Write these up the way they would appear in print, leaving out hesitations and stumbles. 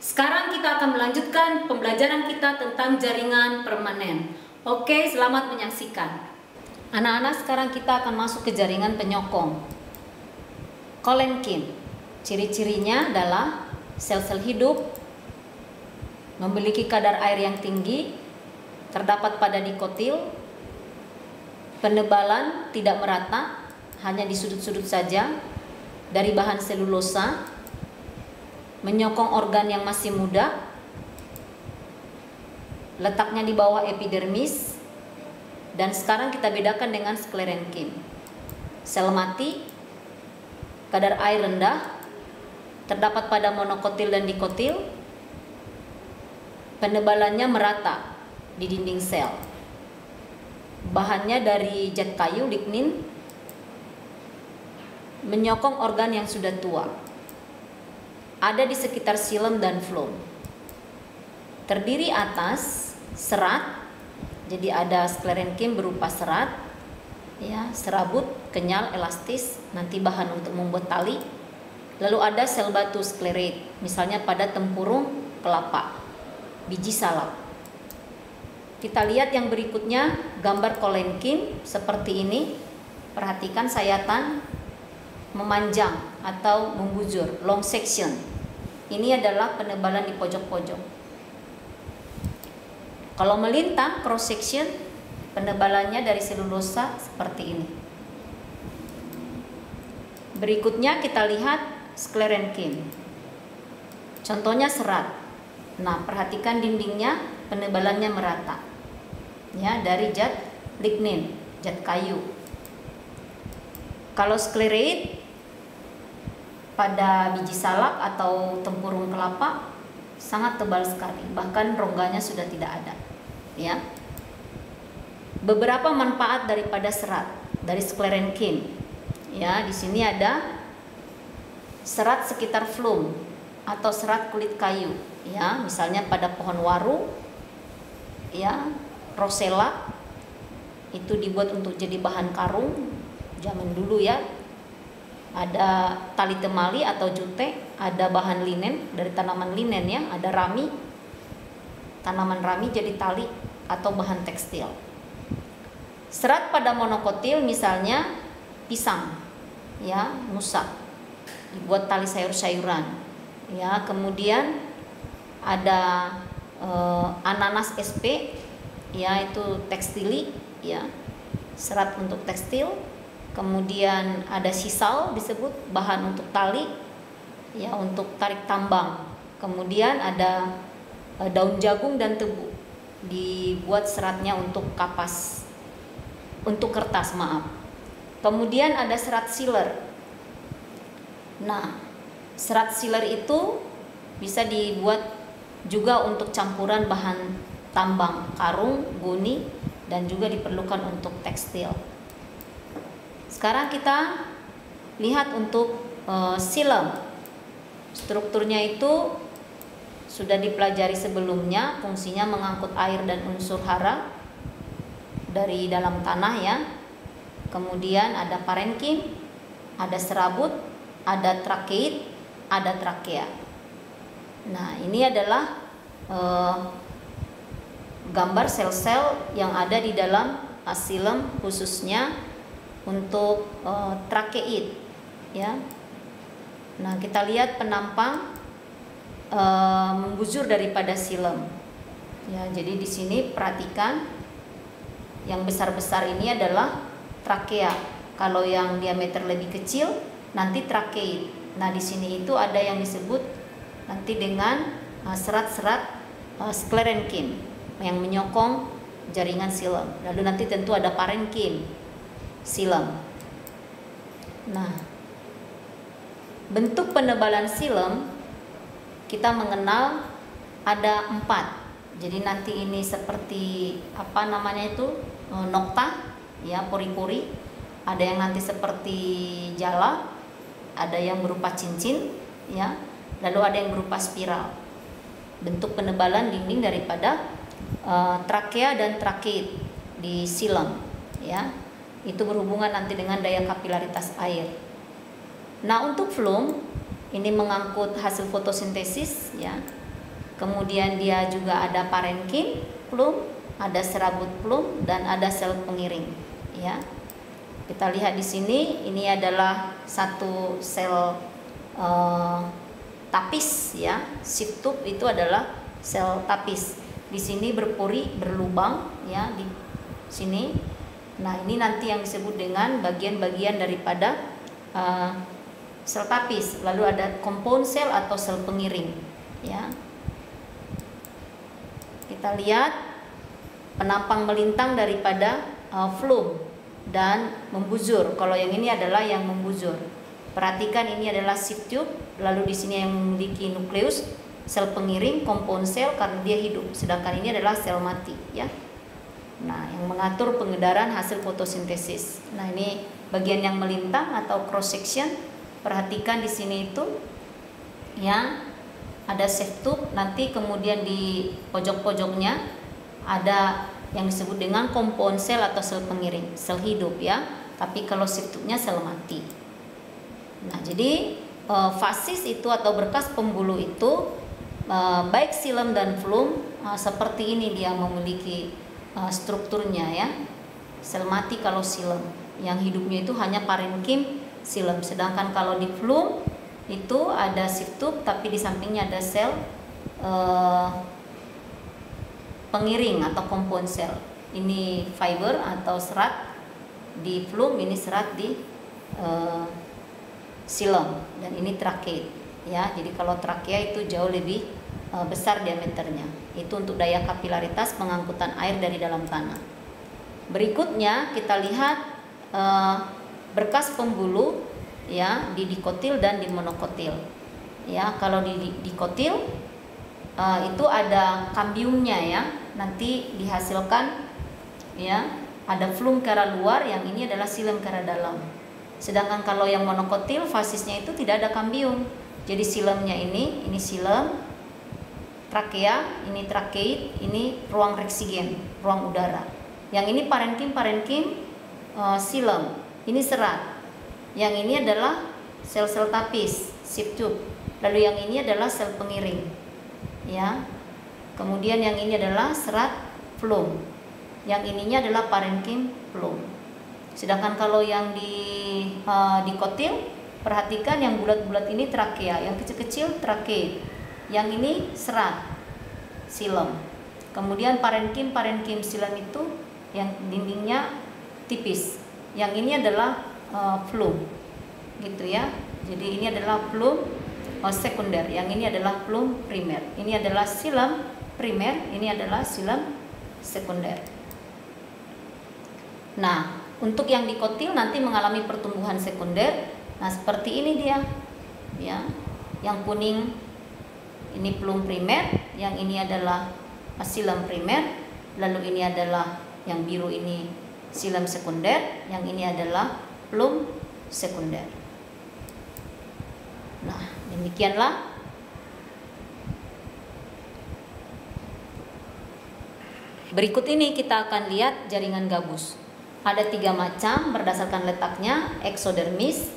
Sekarang kita akan melanjutkan pembelajaran kita tentang jaringan permanen. Oke, selamat menyaksikan. Anak-anak, sekarang kita akan masuk ke jaringan penyokong. Kolenkin. Ciri-cirinya adalah sel-sel hidup memiliki kadar air yang tinggi, terdapat pada dikotil, penebalan tidak merata, hanya di sudut-sudut saja, dari bahan selulosa, menyokong organ yang masih muda, letaknya di bawah epidermis, dan sekarang kita bedakan dengan sklerenkim. Sel mati, kadar air rendah, terdapat pada monokotil dan dikotil, penebalannya merata di dinding sel. Bahannya dari zat kayu, lignin, menyokong organ yang sudah tua. Ada di sekitar xilem dan floem. Terdiri atas serat, jadi ada sklerenkim berupa serat, ya, serabut, kenyal, elastis, nanti bahan untuk membuat tali. Lalu ada sel batu sklerate, misalnya pada tempurung kelapa, biji salak. Kita lihat yang berikutnya, gambar kolenkim seperti ini. Perhatikan sayatan memanjang atau membujur, long section. Ini adalah penebalan di pojok-pojok. Kalau melintang, cross section, penebalannya dari selulosa seperti ini. Berikutnya kita lihat sklerenkim. Contohnya serat. Nah, perhatikan dindingnya, penebalannya merata. Ya, dari zat lignin, zat kayu. Kalau sklerate pada biji salak atau tempurung kelapa sangat tebal sekali, bahkan rongganya sudah tidak ada. Ya. Beberapa manfaat daripada serat dari sklerenkim. Ya, di sini ada serat sekitar floem atau serat kulit kayu. Ya, misalnya pada pohon waru, ya, rosella itu dibuat untuk jadi bahan karung zaman dulu ya. Ada tali temali atau jute, ada bahan linen dari tanaman linen ya, ada rami, tanaman rami jadi tali atau bahan tekstil. Serat pada monokotil misalnya pisang, ya, musa, dibuat tali sayur-sayuran, ya. Kemudian ada ananas SP, ya, itu tekstili, ya, serat untuk tekstil. Kemudian ada sisal, disebut bahan untuk tali, ya, untuk tarik tambang. Kemudian ada daun jagung dan tebu, dibuat seratnya untuk kapas, untuk kertas, maaf. Kemudian ada serat sealer. Nah, serat sealer itu bisa dibuat juga untuk campuran bahan tambang, karung, guni, dan juga diperlukan untuk tekstil. Sekarang kita lihat untuk xilem. Strukturnya itu sudah dipelajari sebelumnya, fungsinya mengangkut air dan unsur hara dari dalam tanah ya. Kemudian ada parenkim, ada serabut, ada trakeit, ada trakea. Nah, ini adalah gambar sel-sel yang ada di dalam xilem, khususnya untuk trakeit, ya. Nah, kita lihat penampang membujur daripada xilem. Ya, jadi di sini perhatikan yang besar-besar ini adalah trakea. Kalau yang diameter lebih kecil nanti trakeit. Nah, di sini itu ada yang disebut nanti dengan serat-serat sklerenkim yang menyokong jaringan xilem. Lalu nanti tentu ada parenkim, xilem. Nah, bentuk penebalan xilem kita mengenal ada 4. Jadi nanti ini seperti apa namanya itu, nokta, ya, pori-pori. Ada yang nanti seperti jala, ada yang berupa cincin, ya. Lalu ada yang berupa spiral. Bentuk penebalan dinding daripada trakea dan trakeit di xilem, ya. Itu berhubungan nanti dengan daya kapilaritas air. Nah, untuk floem ini mengangkut hasil fotosintesis, ya. Kemudian dia juga ada parenkim, plum, ada serabut plum, dan ada sel pengiring. Ya, kita lihat di sini, ini adalah satu sel tapis, ya. Sheath tube itu adalah sel tapis. Di sini berpori, berlubang, ya, di sini. Nah, ini nanti yang disebut dengan bagian-bagian daripada sel tapis. Lalu ada compound cell atau sel pengiring, ya. Kita lihat penampang melintang daripada phloem dan membuzur. Kalau yang ini adalah yang membuzur. Perhatikan, ini adalah sheath tube, lalu di sini yang memiliki nukleus, sel pengiring, compound cell karena dia hidup. Sedangkan ini adalah sel mati, ya. Nah, yang mengatur pengedaran hasil fotosintesis. Nah, ini bagian yang melintang atau cross section. Perhatikan di sini itu, ya, ada sheath tube. Nanti kemudian di pojok-pojoknya ada yang disebut dengan compound cell atau sel pengiring, sel hidup, ya. Tapi kalau sheath tube-nya sel mati. Nah, jadi fasis itu atau berkas pembuluh itu baik xilem dan phloem seperti ini dia memiliki strukturnya, ya. Sel mati kalau xilem, yang hidupnya itu hanya parenkim, xilem. Sedangkan kalau di phloem itu ada sheath tube tapi di sampingnya ada sel pengiring atau compound cell. Ini fiber atau serat di phloem, ini serat di xilem, dan ini trakeid, ya. Jadi kalau trakea itu jauh lebih besar diameternya. Itu untuk daya kapilaritas pengangkutan air dari dalam tanah. Berikutnya kita lihat berkas pembuluh, ya, di dikotil dan di monokotil. Ya, kalau di dikotil itu ada kambiumnya, ya. Nanti dihasilkan, ya, ada phloem ke arah luar, yang ini adalah xilem ke arah dalam. Sedangkan kalau yang monokotil fasisnya itu tidak ada kambium. Jadi xilemnya ini xilem, trakea, ini trakeid, ini ruang reksigen, ruang udara. Yang ini parenkim xilem, ini serat. Yang ini adalah sel-sel tapis, sheath tube. Lalu yang ini adalah sel pengiring, ya. Kemudian yang ini adalah serat phloem. Yang ininya adalah parenkim phloem. Sedangkan kalau yang dikotil, perhatikan yang bulat-bulat ini trakea, yang kecil-kecil trakeid. Yang ini serat xilem. Kemudian parenkim xilem itu yang dindingnya tipis. Yang ini adalah phloem, gitu, ya. Jadi ini adalah phloem sekunder, yang ini adalah phloem primer. Ini adalah xilem primer, ini adalah xilem sekunder. Nah, untuk yang dikotil nanti mengalami pertumbuhan sekunder. Nah, seperti ini dia, ya. Yang kuning ini phloem primer, yang ini adalah xilem primer, lalu ini adalah yang biru ini xilem sekunder, yang ini adalah phloem sekunder. Nah, demikianlah berikut ini kita akan lihat jaringan gabus. Ada 3 macam berdasarkan letaknya, eksodermis.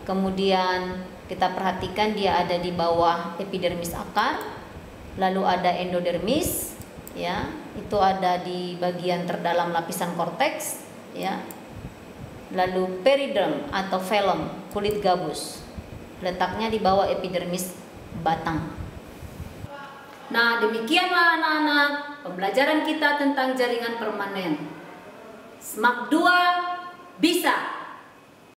Kemudian kita perhatikan dia ada di bawah epidermis akar. Lalu ada endodermis, ya, itu ada di bagian terdalam lapisan korteks, ya. Lalu periderm atau velum, kulit gabus, letaknya di bawah epidermis batang. Nah, demikianlah anak-anak pembelajaran kita tentang jaringan permanen. SMAK 2 bisa.